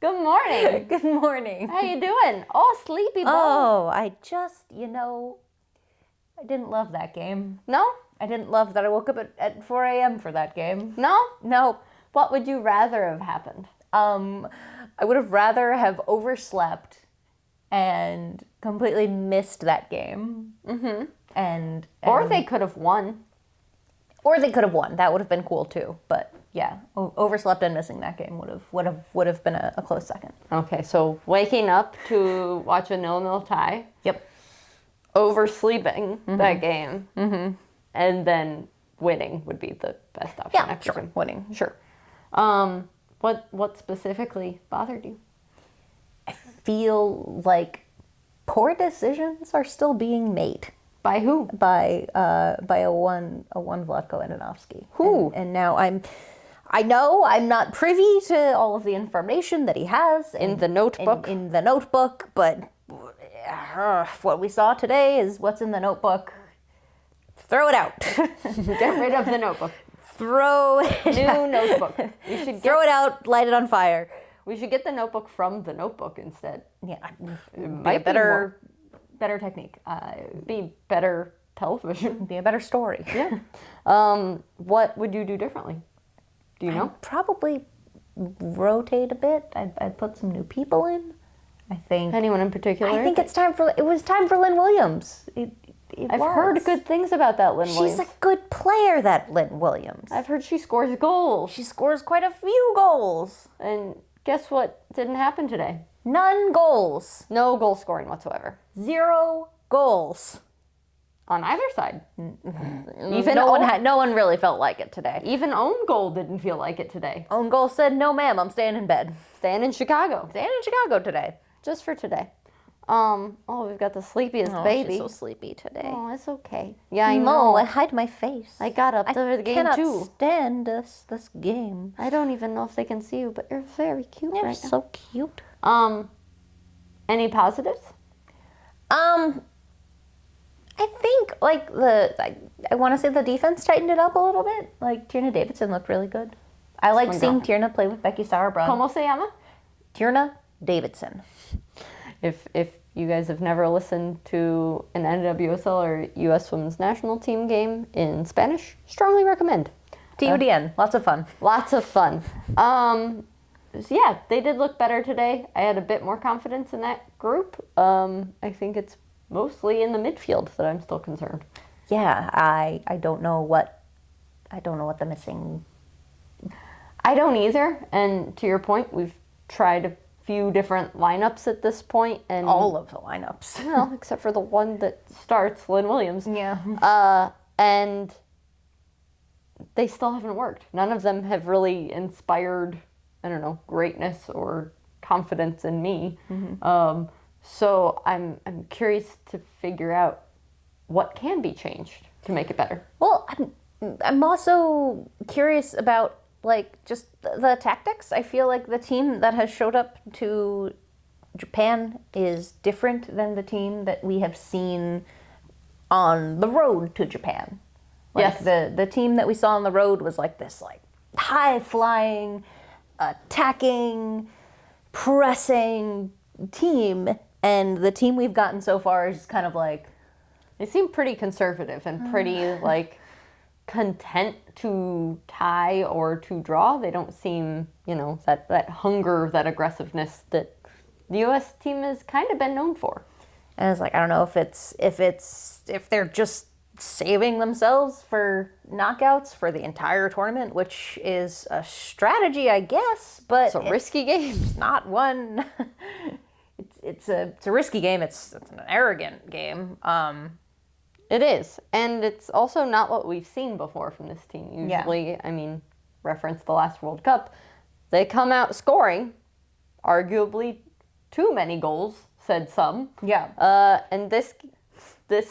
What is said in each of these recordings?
Good morning. Good morning. How you doing? Oh, sleepy bone. Oh, I just, I didn't love that game. No? I didn't love that I woke up at 4 a.m. for that game. No? No. What would you rather have happened? I would have rather have overslept and completely missed that game. Mm-hmm. Or they could have won. Or they could have won. That would have been cool too. But yeah, overslept and missing that game would have been a close second. Okay, so waking up to watch a 0-0 tie. Yep. Oversleeping that game. Mm-hmm. And then winning would be the best option. Yeah, sure. Winning. Sure. What specifically bothered you? I feel like poor decisions are still being made. By who? By a one Vlatko Andonovsky. Who? And now I know I'm not privy to all of the information that he has in the notebook. In the notebook, but what we saw today is what's in the notebook. Throw it out. Get rid of the notebook. Throw it New notebook. We should throw it out, light it on fire. We should get the notebook from the notebook instead. Yeah, It might be a better technique. Be better television. Be a better story. Yeah. What would you do differently? Do you know? I'd probably rotate a bit. I'd put some new people in. I think. Anyone in particular? I think it was time for Lynn Williams. I've heard good things about that Lynn Williams. She's a good player, that Lynn Williams. I've heard she scores goals. She scores quite a few goals. And guess what didn't happen today? None goals. No goal scoring whatsoever. 0 goals. On either side. Even no one really felt like it today. Even own goal didn't feel like it today. Own goal said, "No, ma'am, I'm staying in bed. Staying in Chicago. Staying in Chicago today." Just for today. We've got the sleepiest baby. She's so sleepy today. Oh, it's okay. Yeah, I No, know. I hide my face. I got up to the game cannot too. Stand this game. I don't even know if they can see you, but you're very cute You're right now. so cute. Any positives? I think I want to say the defense tightened it up a little bit. Like Tierna Davidson looked really good. I liked seeing Tierna play with Becky Sauerbrunn. ¿Cómo se llama? Tierna Davidson. If you guys have never listened to an NWSL or US Women's National Team game in Spanish, strongly recommend. TUDN, lots of fun. Lots of fun. So yeah, they did look better today. I had a bit more confidence in that group. I think it's mostly in the midfield that I'm still concerned. Yeah, I don't know what the missing. I don't either. And to your point, we've tried a few different lineups at this point, and all of the lineups. Well, except for the one that starts, Lynn Williams. Yeah. And they still haven't worked. None of them have really inspired, I don't know, greatness or confidence in me. Mm-hmm. So I'm curious to figure out what can be changed to make it better. Well, I'm also curious about just the tactics. I feel like the team that has showed up to Japan is different than the team that we have seen on the road to Japan. Yes. The team that we saw on the road was this high flying, attacking, pressing team, and the team we've gotten so far is kind of they seem pretty conservative and pretty content to tie or to draw. They don't seem, that hunger, that aggressiveness that the U.S. team has kind of been known for. And it's I don't know if they're just saving themselves for knockouts for the entire tournament, which is a strategy, I guess, but it's a risky game. It's not one. It's a risky game. It's an arrogant game. It is. And it's also not what we've seen before from this team. Usually, yeah. Reference the last World Cup, they come out scoring, arguably too many goals, said some. Yeah. And this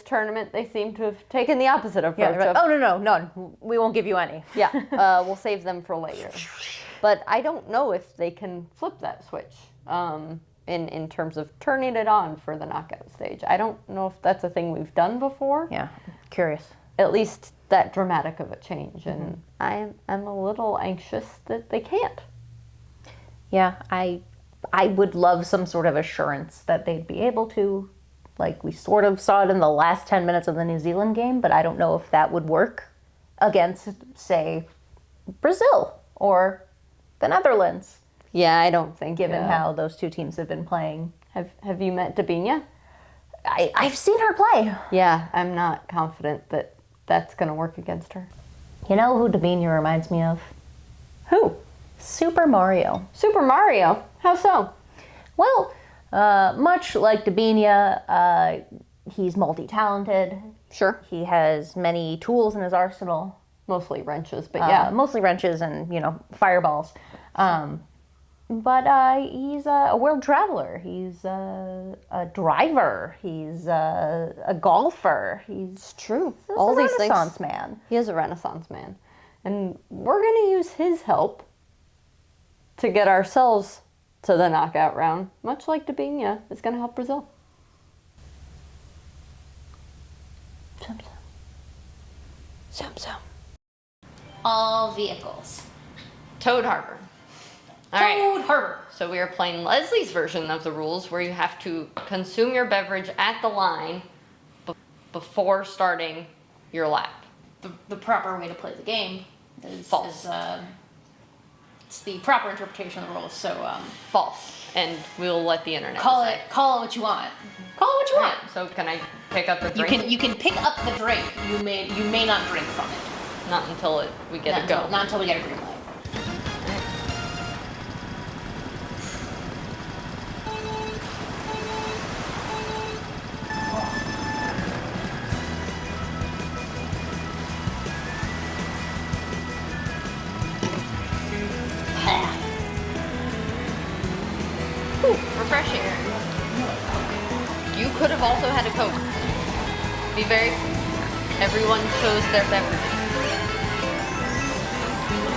tournament, they seem to have taken the opposite approach. Yeah, oh, no, none. We won't give you any. Yeah, we'll save them for later. But I don't know if they can flip that switch. In terms of turning it on for the knockout stage. I don't know if that's a thing we've done before. Yeah, curious. At least that dramatic of a change. And I'm a little anxious that they can't. Yeah, I would love some sort of assurance that they'd be able to. Like, we sort of saw it in the last 10 minutes of the New Zealand game, but I don't know if that would work against, say, Brazil or the Netherlands. Yeah, I don't think. Given how those two teams have been playing. Have you met Dabinia? I've seen her play. Yeah, I'm not confident that that's going to work against her. You know who Dabinia reminds me of? Who? Super Mario. Super Mario? How so? Well, much like Dabinia, he's multi-talented. Sure. He has many tools in his arsenal. Mostly wrenches, but yeah. Mostly wrenches and, fireballs. But he's a world traveler. He's a driver. He's a golfer. It's true. All these things. Renaissance man. He is a Renaissance man. And we're going to use his help to get ourselves to the knockout round, much like Dabinia is going to help Brazil. Some. All vehicles. Toad Harbor. Toad Harbor. So we are playing Leslie's version of the rules where you have to consume your beverage at the line before starting your lap. The proper way to play the game is false. It's the proper interpretation of the rules. So false. And we'll let the internet call decide. it what you want. Call it what you want. So can I pick up the drink? You can pick up the drink. You may not drink from it. Not until we get a go. Not until we get a green light. Refreshing. You could have also had a Coke. Everyone chose their beverage.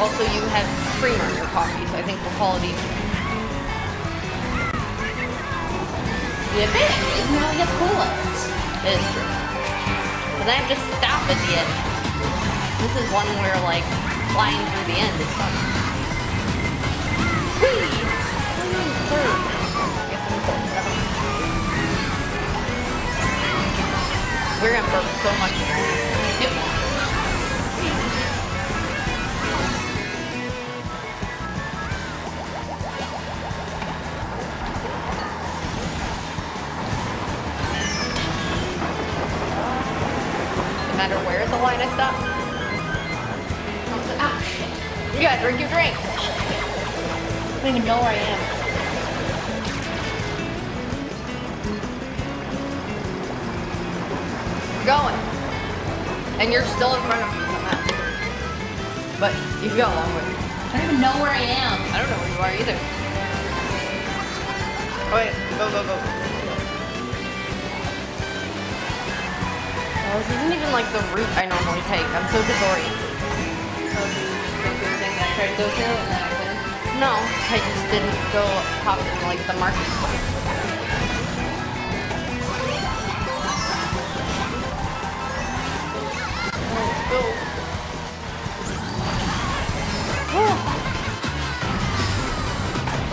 Also, you have creamer in your coffee, so I think the quality. The advantage is now you get coolers. It is true. But then I have to stop at the end. This is one where, like, flying through the end is fun. Whee! Third. I guess I'm fourth. We're gonna burp so much. Yep. No matter where at the line I stop. Ah, shit. You gotta drink your drink. I don't even know where I am. You're going. And you're still in front of me somehow. But you've got a long way. I don't even know where I am. I don't know where you are either. Oh wait, go. Well, this isn't even like the route I normally take. I'm so disoriented. So do you go through everything that I tried to go through and then I couldn't? No, I just didn't go pop in like the marketplace. Let's go.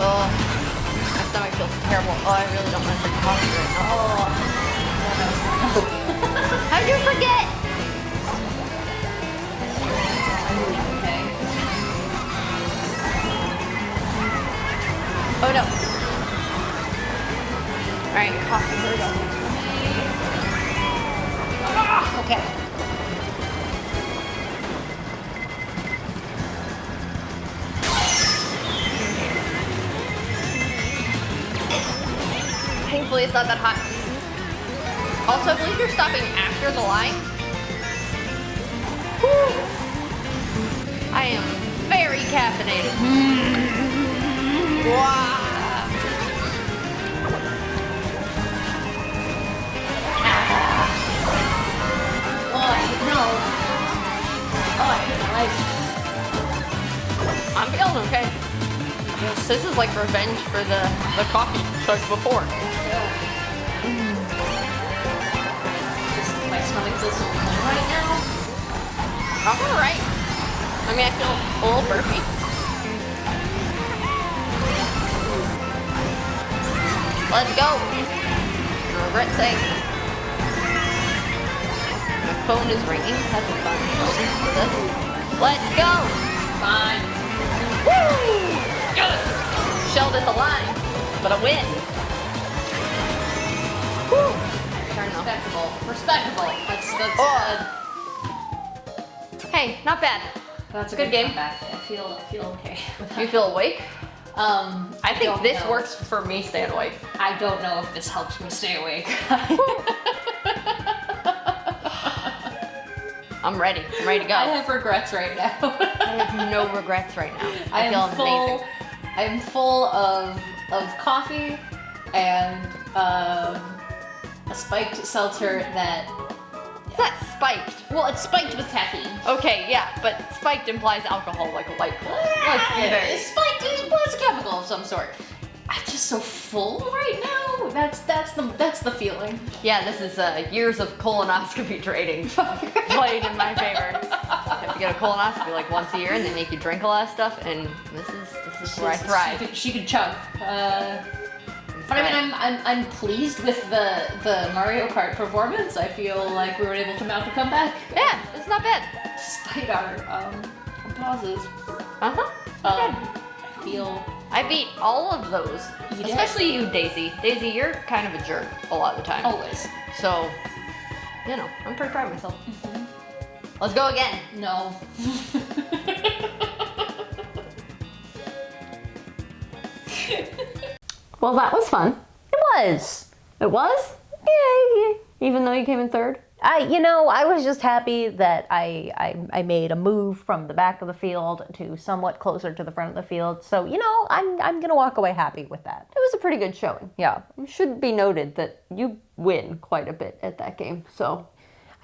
Oh, my stomach feels terrible. Oh, I really don't want to drink coffee right now. How'd you forget? Okay. Oh no. Alright, coffee, here we go. Okay. Thankfully, it's not that hot. Also, I believe you're stopping after the line. Whew. I am very caffeinated. Wow. Oh, I know. Oh, I hate my life. I'm feeling okay. This is like revenge for the coffee chug before. My stomach feels so cold right now. I'm alright. I mean, I feel a little burpy. Let's go. No regret saying. My phone is ringing. That's a fun listen to this. Let's go. Fine. Woo! Yes. Shelled at the line, but a win. Woo! Respectable. That's Hey, not bad. that's a Good game. comeback. I feel okay with that. You feel awake? I think don't this know. works for me staying awake. I don't know if this helps me stay awake. I'm ready. I'm ready to go. I have regrets right now. I have no regrets right now. I feel amazing. I am full of coffee and a spiked seltzer that. It's not spiked. Well, it's spiked with caffeine. Okay, yeah, but spiked implies alcohol, like a white claw. Like, very. It's spiked. It was a chemical of some sort. I'm just so full right now. That's the feeling. Yeah, this is years of colonoscopy training played in my favor. You have to get a colonoscopy like once a year, and they make you drink a lot of stuff. And this is where I thrive. She could chug. But I mean, I'm pleased with the Mario Kart performance. I feel like we were able to mount a comeback. Yeah, it's not bad. Despite our pauses. I feel. I beat all of those, You did. especially you, Daisy. Daisy, you're kind of a jerk a lot of the time. Always. So, I'm pretty proud of myself. Let's go again. No. Well, that was fun. It was. It was? Yeah. Even though you came in third? I was just happy that I made a move from the back of the field to somewhat closer to the front of the field. So, I'm gonna walk away happy with that. It was a pretty good showing. Yeah. It should be noted that you win quite a bit at that game, so.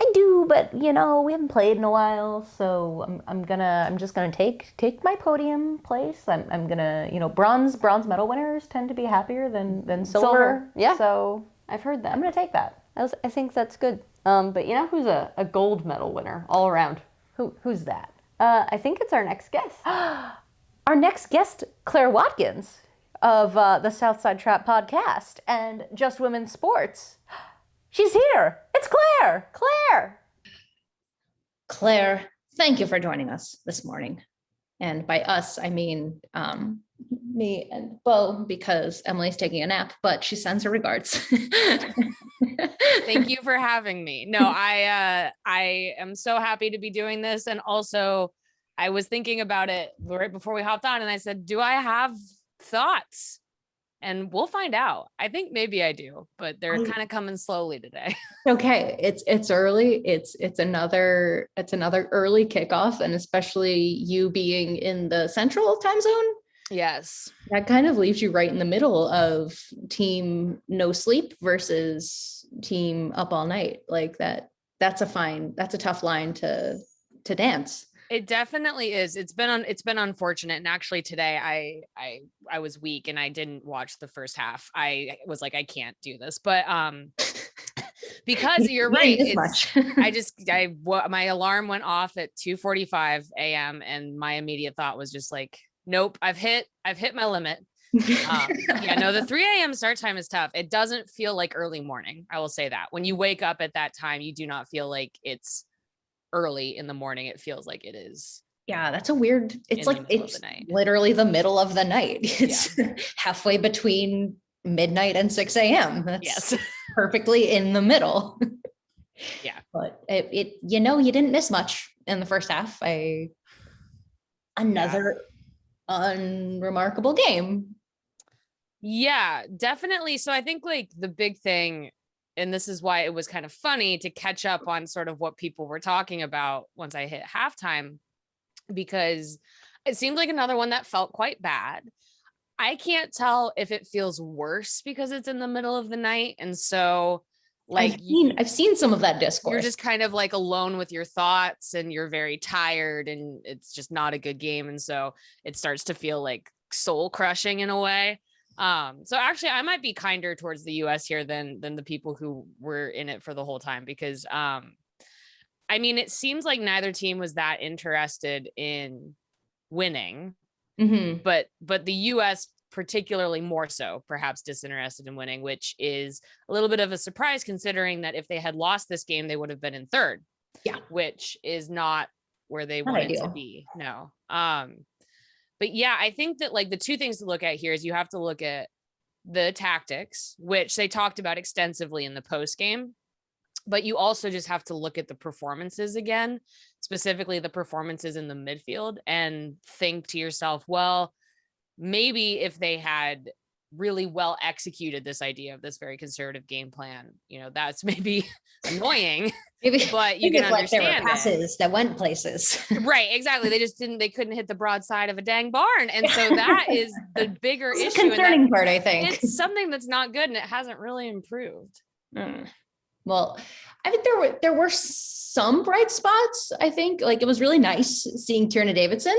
I do, but we haven't played in a while, so I'm just gonna take my podium place. I'm gonna bronze medal winners tend to be happier than silver. Yeah. So I've heard that. I'm gonna take that. I think that's good. But you know who's a gold medal winner all around? Who's that? I think it's our next guest. Our next guest, Claire Watkins of the Southside Trap podcast and Just Women's Sports. She's here. It's Claire. Claire. Claire, thank you for joining us this morning. And by us, I mean me and Bo, because Emily's taking a nap, but she sends her regards. Thank you for having me. No, I am so happy to be doing this. And also, I was thinking about it right before we hopped on, and I said, do I have thoughts? And we'll find out. I think maybe I do, but they're kind of coming slowly today. Okay, it's early. It's another early kickoff, and especially you being in the central time zone. Yes. That kind of leaves you right in the middle of team no sleep versus team up all night. Like that's a tough line to dance. It definitely is. It's been unfortunate. And actually today I was weak and I didn't watch the first half. I was like, I can't do this, but, because you're right. My alarm went off at 2:45 a.m. and my immediate thought was just like, nope, I've hit my limit. The 3 a.m. start time is tough. It doesn't feel like early morning. I will say that when you wake up at that time, you do not feel like it's early in the morning. It feels like it is. Yeah, that's a weird, it's literally the middle of the night. It's halfway between midnight and 6 a.m. That's perfectly in the middle. Yeah. But you didn't miss much in the first half. Another unremarkable game. Yeah, definitely. So I think like the big thing, and this is why it was kind of funny to catch up on sort of what people were talking about once I hit halftime, because it seemed like another one that felt quite bad. I can't tell if it feels worse because it's in the middle of the night. And so like I've seen some of that discourse. You're just kind of like alone with your thoughts and you're very tired and it's just not a good game. And so it starts to feel like soul crushing in a way. So actually I might be kinder towards the US here than the people who were in it for the whole time, because I mean, it seems like neither team was that interested in winning, but the US particularly more so perhaps disinterested in winning, which is a little bit of a surprise considering that if they had lost this game, they would have been in third. Yeah. Which is not where they Not wanted ideal. to be. No. But yeah, I think that like the two things to look at here is you have to look at the tactics, which they talked about extensively in the post game, but you also just have to look at the performances again, specifically the performances in the midfield, and think to yourself, well, maybe if they had really well executed this idea of this very conservative game plan, you know, that's maybe annoying, Maybe, but you maybe can it's like there were understand it. passes that went places. Right, exactly. They couldn't hit the broadside of a dang barn. And so that is the bigger It's issue. the concerning part, I think. It's something that's not good and it hasn't really improved. Well, I think there were some bright spots. I think like it was really nice seeing Tierna Davidson.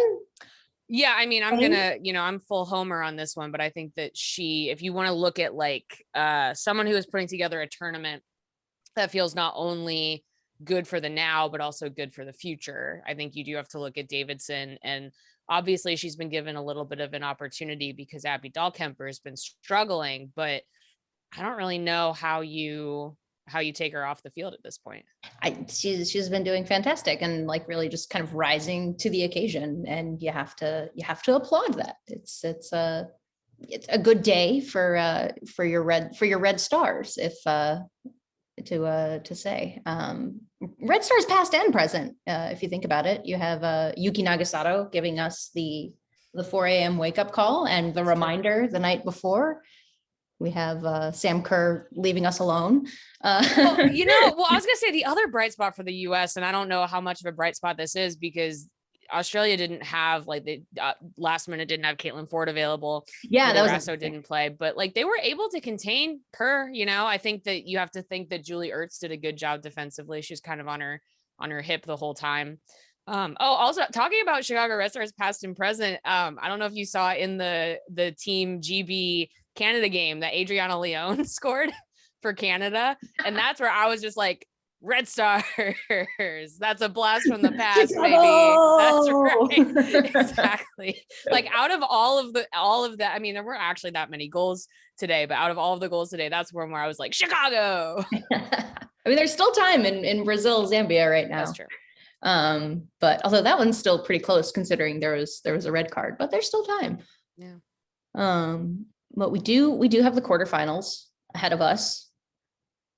Yeah, I mean, I'm full homer on this one, but I think that if you want to look at like someone who is putting together a tournament that feels not only good for the now, but also good for the future, I think you do have to look at Davidson. And obviously she's been given a little bit of an opportunity because Abby Dahlkemper has been struggling, but I don't really know how you take her off the field at this point. She's been doing fantastic and like really just kind of rising to the occasion, and you have to applaud that. It's a good day for your Red Stars, if to say Red Stars past and present. If you think about it, you have Yuki Nagasato giving us the 4 a.m. wake up call and the reminder the night before. We have Sam Kerr leaving us alone. Well, I was gonna say the other bright spot for the U.S., and I don't know how much of a bright spot this is because Australia didn't have last minute didn't have Caitlin Ford available. Yeah, that was also didn't play, but like they were able to contain Kerr. You know, I think that you have to think that Julie Ertz did a good job defensively. She was kind of on her hip the whole time. Also talking about Chicago Red Stars past and present. I don't know if you saw in the Team GB Canada game that Adriana Leone scored for Canada, and that's where I was just like, Red Stars, that's a blast from the past, baby. That's right. Exactly. Like out of all of that, I mean, there weren't actually that many goals today, but out of all of the goals today, that's one where I was like, Chicago. I mean, there's still time in Brazil, Zambia right now. That's true. But although that one's still pretty close considering there was a red card, but there's still time. Yeah. But we do have the quarterfinals ahead of us.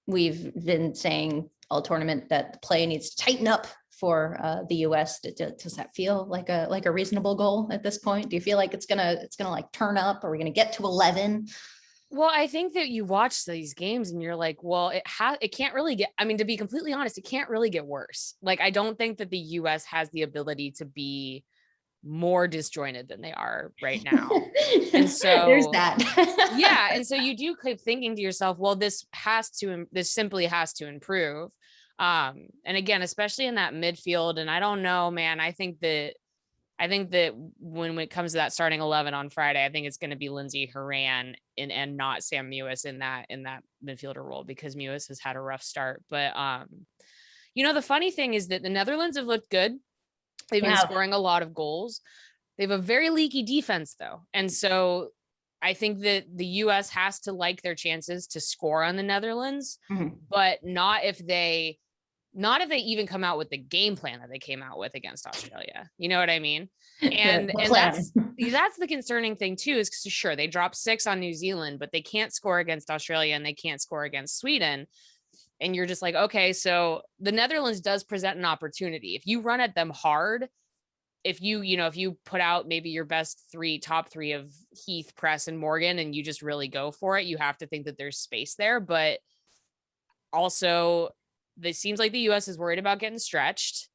We've been saying all tournament that the play needs to tighten up for the US. Does that feel like a reasonable goal at this point? Do you feel like it's gonna like turn up? Are we gonna get to 11? Well, I think that you watch these games and you're like, well, it can't really get, I mean, to be completely honest, it can't really get worse. Like, I don't think that the US has the ability to be more disjointed than they are right now. And so there's that. Yeah. And so you do keep thinking to yourself, well, this simply has to improve. And again, especially in that midfield. And I don't know, man, I think that when it comes to that starting 11 on Friday, I think it's going to be Lindsay Horan and not Sam Mewis in that midfielder role, because Mewis has had a rough start. But, the funny thing is that the Netherlands have looked good. They've been scoring a lot of goals. They have a very leaky defense though. And so I think that the US has to like their chances to score on the Netherlands, but not if they even come out with the game plan that they came out with against Australia. You know what I mean? And that's the concerning thing too, is sure, they dropped 6 on New Zealand, but they can't score against Australia and they can't score against Sweden. And you're just like, okay, so the Netherlands does present an opportunity. If you run at them hard, if you put out maybe your top three of Heath, Press, and Morgan, and you just really go for it, you have to think that there's space there. But also, it seems like the US is worried about getting stretched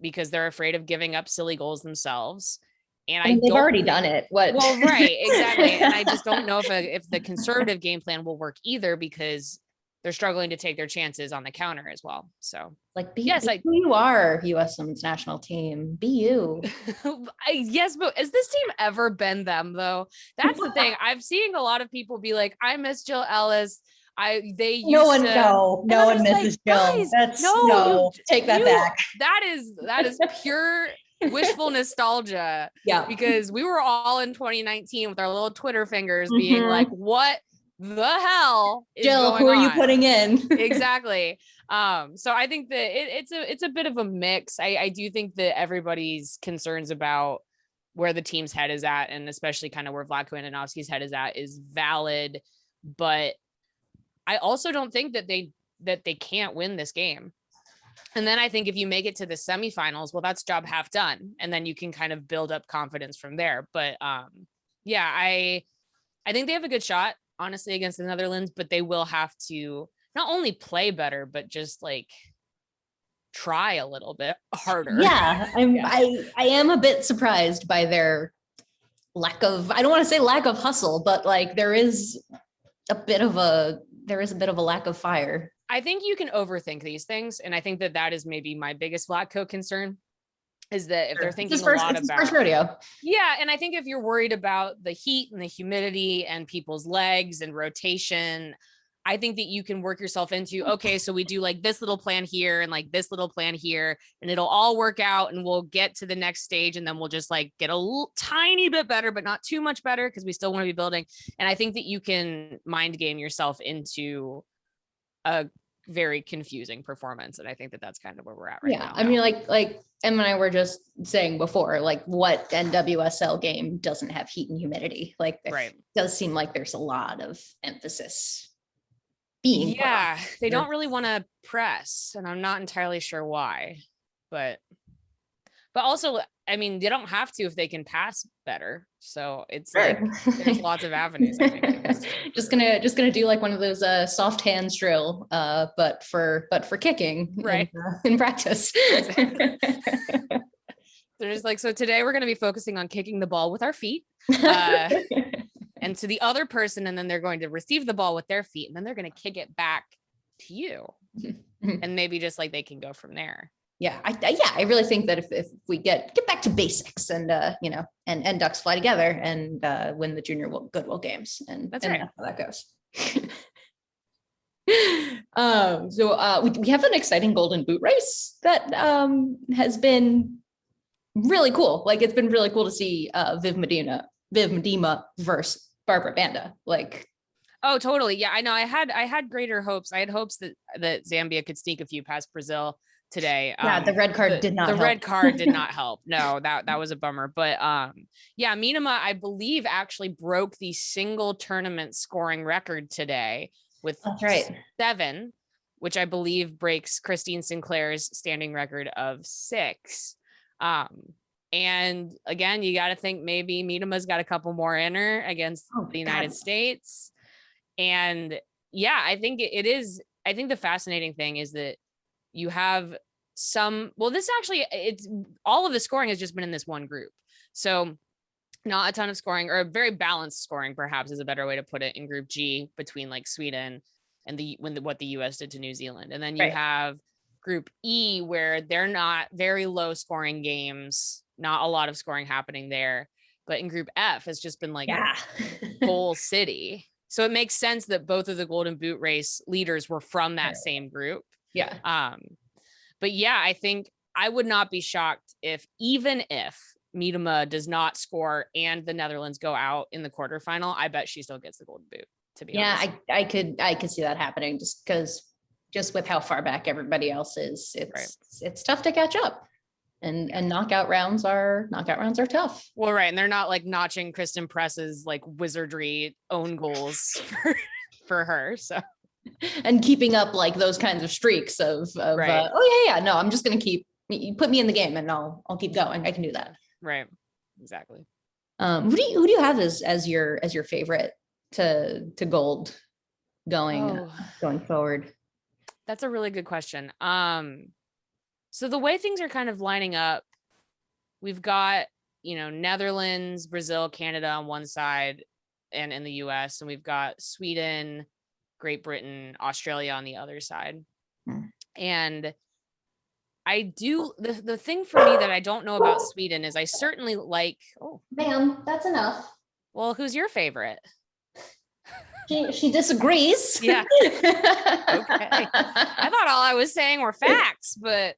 because they're afraid of giving up silly goals themselves. And they've already done it. What? Well, right, exactly. And I just don't know if the conservative game plan will work either, because they're struggling to take their chances on the counter as well. So be who you are, US Women's national team. Be you. Yes, but has this team ever been them though? That's the thing. I'm seeing a lot of people be like, I miss Jill Ellis. No one misses Jill. Take that back. That is pure wishful nostalgia. Yeah. Because we were all in 2019 with our little Twitter fingers being like, what the hell is Jill, going who are on? you putting in? Exactly. So I think that it's a bit of a mix. I do think that everybody's concerns about where the team's head is at, and especially kind of where Vlatko Andonovski's head is valid. But I also don't think that they can't win this game. And then I think if you make it to the semifinals, well, that's job half done. And then you can kind of build up confidence from there. But yeah, I think they have a good shot, honestly, against the Netherlands, but they will have to not only play better, but just like try a little bit harder. Yeah, I am a bit surprised by their lack of, I don't want to say lack of hustle, but like there is a bit of a lack of fire. I think you can overthink these things. And I think that is maybe my biggest Vlatko concern, is that if they're thinking a lot about first rodeo. Yeah. And I think if you're worried about the heat and the humidity and people's legs and rotation, I think that you can work yourself into, okay, so we do like this little plan here and like this little plan here, and it'll all work out and we'll get to the next stage, and then we'll just like get a little tiny bit better, but not too much better, because we still want to be building. And I think that you can mind game yourself into a very confusing performance. And I think that that's kind of where we're at right now. I mean, like Em and I were just saying before, like what NWSL game doesn't have heat and humidity? Like it does seem like there's a lot of emphasis being they don't really want to press, and I'm not entirely sure why, but also, I mean, they don't have to if they can pass better. So it's like there's lots of avenues, I think. just gonna do like one of those soft hands drill, but for kicking, right, in practice. They're just like, so today we're going to be focusing on kicking the ball with our feet. And to the other person, and then they're going to receive the ball with their feet, and then they're going to kick it back to you, and maybe just like they can go from there. Yeah, I really think that if we get back to basics and and ducks fly together and win the Junior Goodwill games, and that's right, how that goes. So we have an exciting Golden Boot race that has been really cool. Like it's been really cool to see Viv Medema versus Barbara Banda. Like, oh, totally. Yeah, I know. I had greater hopes. I had hopes that Zambia could sneak a few past Brazil today. Yeah, the red card did not help. Red card did not help. No, that was a bummer. But yeah, Medema, I believe, actually broke the single tournament scoring record today with 7, which I believe breaks Christine Sinclair's standing record of 6. And again, you got to think maybe Medema's got a couple more in her against the United States. And yeah, I think it is. I think the fascinating thing is that you have it's all of the scoring has just been in this one group. So not a ton of scoring, or a very balanced scoring, perhaps is a better way to put it, in Group G between like Sweden and what the US did to New Zealand. And then you have Group E, where they're not very low scoring games, not a lot of scoring happening there. But in Group F, it's just been like goal city. So it makes sense that both of the Golden Boot race leaders were from that same group. Yeah. But yeah, I think I would not be shocked even if Medema does not score and the Netherlands go out in the quarterfinal. I bet she still gets the Golden Boot, to be honest. I could see that happening, just with how far back everybody else is. It's tough to catch up. And knockout rounds are tough. Well, right. And they're not like notching Kristen Press's like wizardry own goals for her. So, and keeping up like those kinds of streaks of no, I'm just going to you put me in the game and I'll keep going. I can do that. Right. Exactly. Who do you have as your favorite to gold going forward? That's a really good question. So the way things are kind of lining up, we've got, Netherlands, Brazil, Canada on one side and in the US, and we've got Sweden, Great Britain, Australia on the other side. And I do, the thing for me that I don't know about Sweden is I certainly like, ma'am, that's enough. Well, who's your favorite? She disagrees. Yeah. Okay. I thought all I was saying were facts, but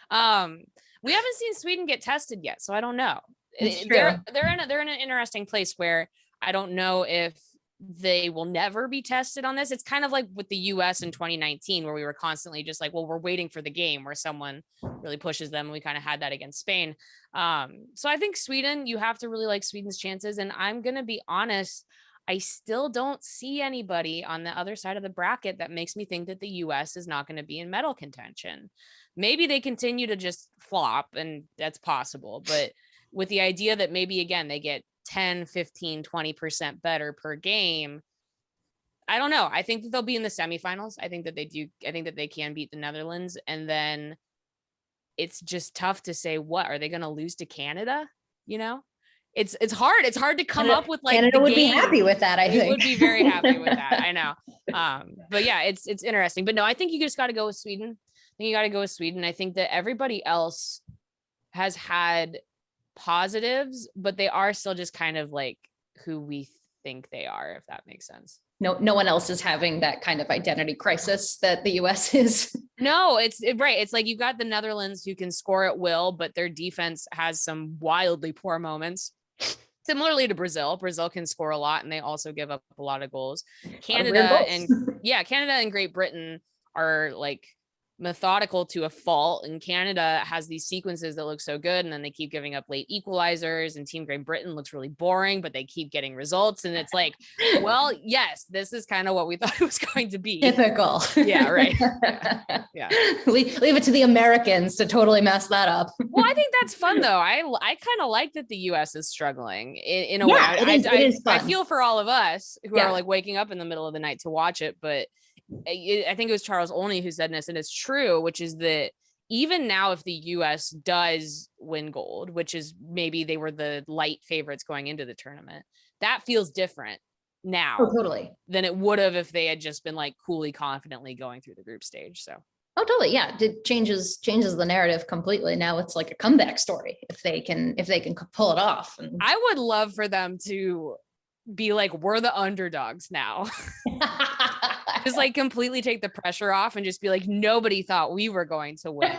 well, We haven't seen Sweden get tested yet, so I don't know. It's true. They're in an interesting place where I don't know if they will never be tested on this. It's kind of like with the US in 2019, where we were constantly just like, well, we're waiting for the game where someone really pushes them. We kind of had that against Spain. So I think Sweden, you have to really like Sweden's chances. And I'm going to be honest, I still don't see anybody on the other side of the bracket that makes me think that the US is not going to be in medal contention. Maybe they continue to just flop, and that's possible. But with the idea that maybe, again, they get 10, 15, 20% better per game, I don't know. I think that they'll be in the semifinals. I think that they can beat the Netherlands. And then it's just tough to say, what are they going to lose to Canada? You know, it's hard. It's hard to come up with like Canada would be happy with that. I think they would be very happy with that. I know. But yeah, it's interesting. But no, I think you just got to go with Sweden. I think that everybody else has had positives, but they are still just kind of like who we think they are, if that makes sense. No one else is having that kind of identity crisis that the US is. No, right. It's like you've got the Netherlands who can score at will, but their defense has some wildly poor moments. Similarly to Brazil can score a lot and they also give up a lot of goals. Canada and Great Britain are like methodical to a fault, and Canada has these sequences that look so good, and then they keep giving up late equalizers, and Team Great Britain looks really boring, but they keep getting results, and it's like, well, yes, this is kind of what we thought it was going to be. Typical. Yeah, right. Yeah. Leave it to the Americans to totally mess that up. Well, I think that's fun though. I kind of like that the US is struggling in a way. It is fun. I feel for all of us who are like waking up in the middle of the night to watch it, but I think it was Charles Olney who said this, and it's true, which is that even now, if the US does win gold, which is maybe they were the light favorites going into the tournament, that feels different now than it would have if they had just been like coolly, confidently going through the group stage. So. Oh, totally. Yeah. It changes the narrative completely. Now it's like a comeback story if they can pull it off. And I would love for them to be like, we're the underdogs now. Just like completely take the pressure off and just be like, nobody thought we were going to win.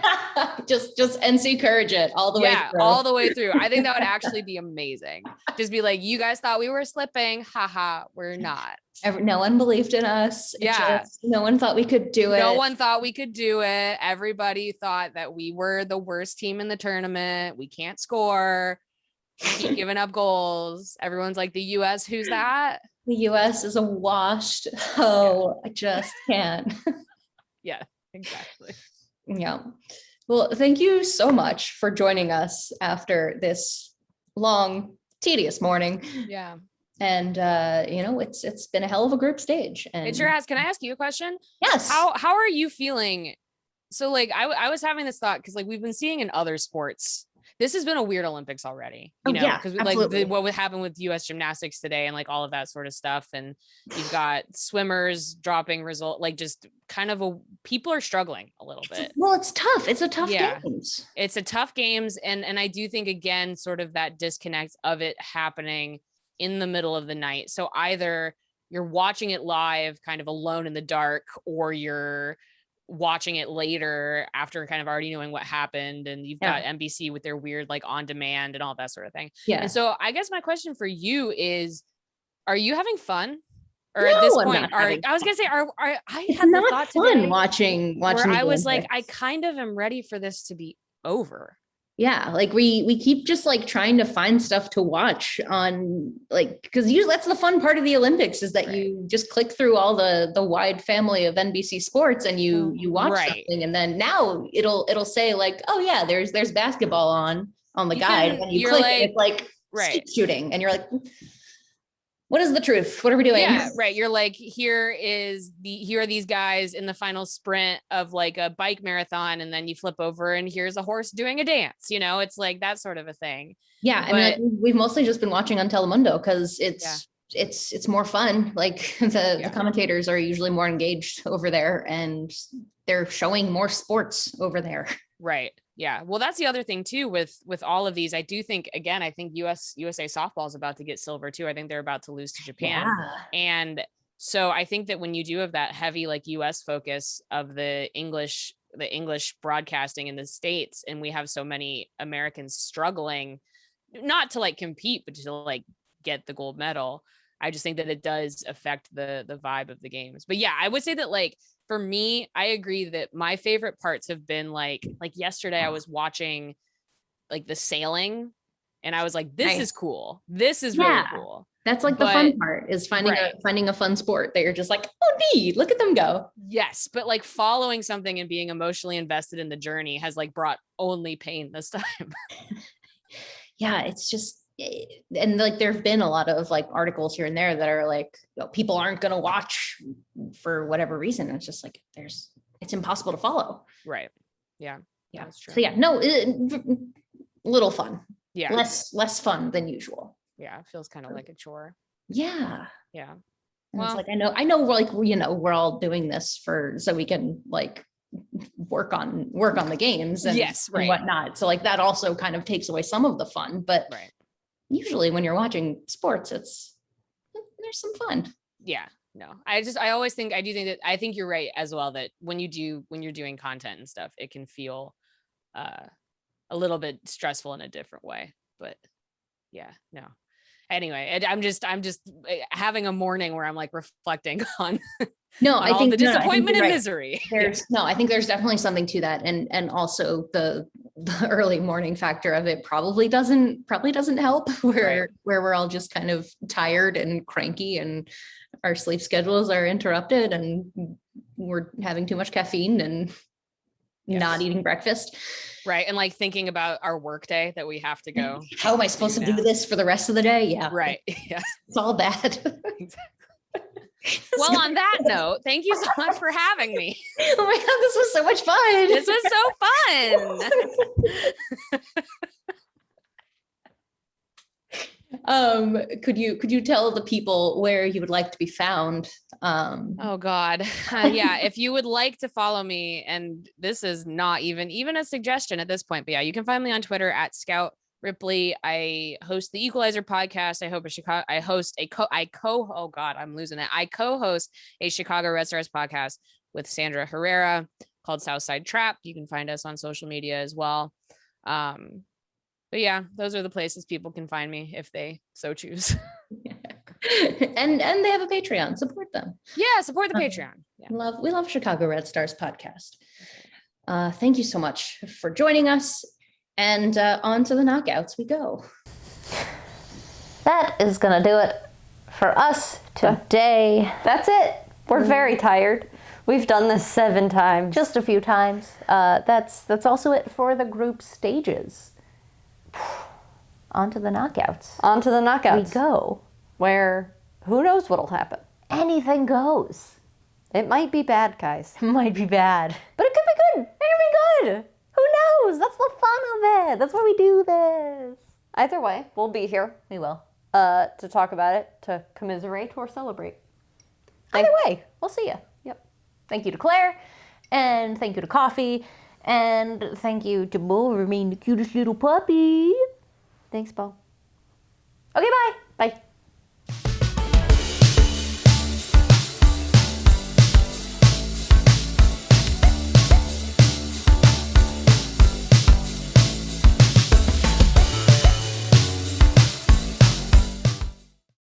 just NC courage it all the way through. All the way through. I think that would actually be amazing. Just be like, you guys thought we were slipping. Haha, we're not. No one believed in us. No one thought we could do it. No one thought we could do it. Everybody thought that we were the worst team in the tournament. We can't score. We keep giving up goals. Everyone's like, the US, who's that? The US is a washed. Oh, I just can't. Yeah, exactly. Yeah. Well, thank you so much for joining us after this long, tedious morning. Yeah. And it's been a hell of a group stage. And it sure has. Can I ask you a question? Yes. How are you feeling? So like I was having this thought because like we've been seeing in other sports. This has been a weird Olympics already, because like what would happen with US gymnastics today and like all of that sort of stuff. And you've got swimmers dropping result, like just kind of people are struggling a little bit. Well, it's tough. It's a tough games. It's a tough games. And I do think, again, sort of that disconnect of it happening in the middle of the night. So either you're watching it live kind of alone in the dark, or you're watching it later after kind of already knowing what happened, and you've got NBC with their weird like on demand and all that sort of thing. Yeah. And so I guess my question for you is, are you having fun? Or no, at this point, I was gonna say, I it's had not the thought fun today watching. Where I was like, I kind of am ready for this to be over. Yeah, like we keep just like trying to find stuff to watch on, like, because that's the fun part of the Olympics is that you just click through all the wide family of NBC Sports and you watch something, and then now it'll say like, oh yeah, there's basketball on the guide, and you click like, and it's like skeet shooting, and you're like, what is the truth? What are we doing? Yeah, right. You're like, here are these guys in the final sprint of like a bike marathon, and then you flip over and here's a horse doing a dance. It's like that sort of a thing. Yeah, but we've mostly just been watching on Telemundo because it's more fun. Like the commentators are usually more engaged over there, and they're showing more sports over there. Right. Yeah. Well, that's the other thing too, with all of these, I do think, again, I think USA softball is about to get silver too. I think they're about to lose to Japan. Yeah. And so I think that when you do have that heavy, like US focus of the English the English broadcasting in the States, and we have so many Americans struggling, not to like compete, but to like get the gold medal. I just think that it does affect the vibe of the games. But yeah, I would say that like for me, I agree that my favorite parts have been like yesterday I was watching like the sailing, and I was like, this is cool. This is really cool. That's like the fun part, is finding a fun sport that you're just like, oh, neat, look at them go. Yes, but like following something and being emotionally invested in the journey has like brought only pain this time. Yeah, it's just, and like there've been a lot of like articles here and there that are like, people aren't going to watch for whatever reason. It's just like it's impossible to follow. Right. Yeah. Yeah. That's true. So yeah, no, little fun. Yeah. Less fun than usual. Yeah, it feels kind of like a chore. Yeah. Yeah. And it's like, I know we're like, we're all doing this so we can like work on the games and, and whatnot. So like that also kind of takes away some of the fun, but usually when you're watching sports, there's some fun. Yeah, no, I think you're right as well, that when you're doing content and stuff, it can feel a little bit stressful in a different way, but yeah, no. Anyway, I'm just having a morning where I'm like reflecting on I think the disappointment and misery. I think there's definitely something to that, and also the early morning factor of it probably doesn't help, where we're all just kind of tired and cranky, and our sleep schedules are interrupted, and we're having too much caffeine and not eating breakfast. Right. And like thinking about our work day that we have to go. How am I supposed to do this for the rest of the day? Yeah. Right. Yeah. It's all bad. Well, on that note, thank you so much for having me. Oh my God, this was so much fun. This was so fun. Could you tell the people where you would like to be found? Oh God. Yeah. If you would like to follow me, and this is not even a suggestion at this point, but yeah, you can find me on Twitter at Scout Ripley. I host the Equalizer podcast. I co-host a Chicago Red Stars podcast with Sandra Herrera called Southside Trap. You can find us on social media as well. But yeah, those are the places people can find me if they so choose. And they have a Patreon. Support them. Yeah, support the Patreon. Yeah. We love Chicago Red Stars podcast. Thank you so much for joining us. And on to the knockouts we go. That is going to do it for us today. That's it. We're very tired. We've done this 7 times. Just a few times. That's also it for the group stages. On to the knockouts. On to the knockouts. We go. Where who knows what'll happen. Anything goes. It might be bad, guys. It might be bad. But it could be good. It could be good. Who knows? That's the fun of it. That's why we do this. Either way, we'll be here. We will. To talk about it, to commiserate or celebrate. Either way, we'll see you. Yep. Thank you to Claire, and thank you to Coffee, and thank you to Bo for being the cutest little puppy. Thanks, Bo. Okay, bye. Bye.